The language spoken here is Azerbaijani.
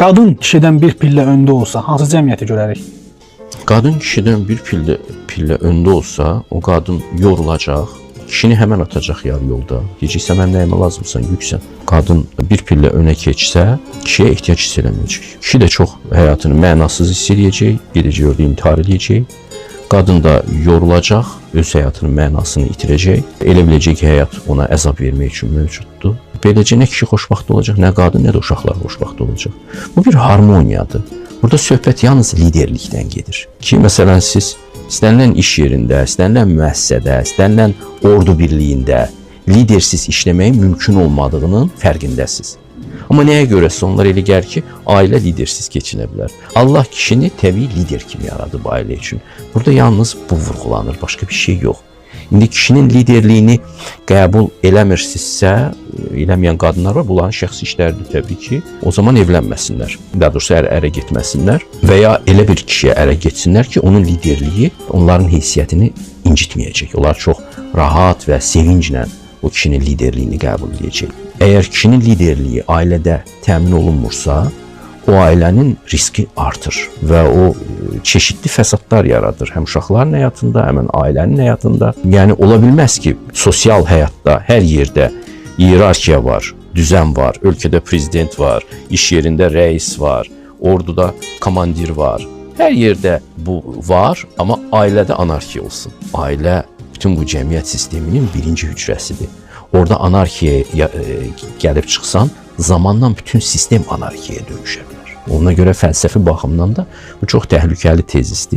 Qadın kişidən bir pillə öndə olsa, hansı cəmiyyəti görərik? Qadın kişidən bir pillə öndə olsa, o qadın yorulacaq, kişini həmən atacaq yarı yolda. Deyəcək, mən nəyimə lazımsan, yüksən. Qadın bir pillə önə keçsə, kişiyə ehtiyac hiss eləməyəcək. Kişi də çox həyatını mənasız hiss eləyəcək, gedəcək orada intihar eləyəcək. Qadın da yorulacaq, öz həyatının mənasını itirəcək. Elə biləcək ki, həyat ona əzab vermək üçün mövcuddur. Beləcə nə kişi xoşbəxt olacaq, nə qadın, nə də uşaqlar xoşbəxt olacaq. Bu bir harmoniyadır. Burada söhbət yalnız liderlikdən gedir. Ki, məsələn, siz istənilən iş yerində, istənilən müəssisədə, istənilən ordu birliyində lidersiz işləməyin mümkün olmadığının fərqindəsiz. Amma nəyə görəsə onlar elə gəlir ki, ailə lidersiz keçinə bilər. Allah kişini təbii lider kimi yaradıb ailə üçün. Burada yalnız bu vurğulanır, başqa bir şey yox. İndi kişinin liderliyini qəbul eləmirsinizsə, eləməyən qadınlar var, bunların şəxsi işləridir təbii ki, o zaman evlənməsinlər. Daha doğrusu ərə getməsinlər və ya elə bir kişiyə ərə getsinlər ki, onun liderliyi onların heysiyyətini incitməyəcək. Onlar çox rahat və sevinclə o kişinin liderliyini qəbul edəcək. Əgər kişinin liderliyi ailədə təmin olunmursa, o ailənin riski artır və o çeşitli fəsadlar yaradır. Həm uşaqların həyatında, həm ailənin həyatında. Yəni, ola bilməz ki, sosial həyatda hər yerdə iyerarxiya var, düzən var, ölkədə prezident var, iş yerində rəis var, orduda komandir var. Hər yerdə bu var, amma ailədə anarxiya olsun. Ailə bütün bu cəmiyyət sisteminin birinci hücrəsidir. Orada anarxiyaya gəlib çıxsan, zamanla bütün sistem anarxiyaya dönüşə bilər. Ona görə fəlsəfi baxımdan da bu çox təhlükəli tezisdir.